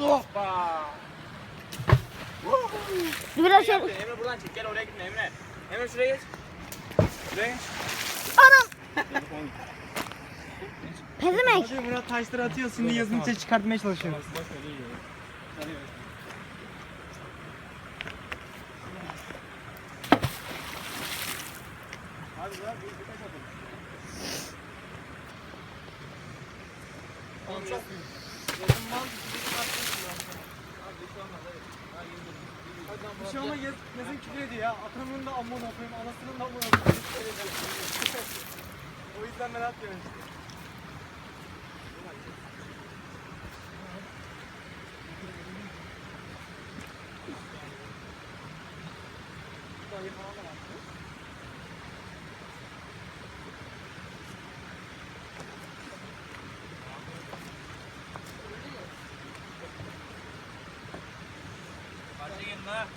Hoppa. Biraz şey... Emre buradan çek. Gel oraya gitme Emre. Emre şuraya geç. Şuraya geç. Anam! Pezemek. Hadi Murat taşları atıyor şimdi yazınca çıkartmaya çalışıyor. Hadi bırak bir taş atalım. Oğlum çok büyük. Yazın mal bir çıkartmışsın ya. Abi bir şey olmaz hadi. Bir şey ama yazın küfür ediyor ya. Atamın da amına koyayım, anasının da amına koyayım. O yüzden ben atmıyorum işte. Parça gelin ha.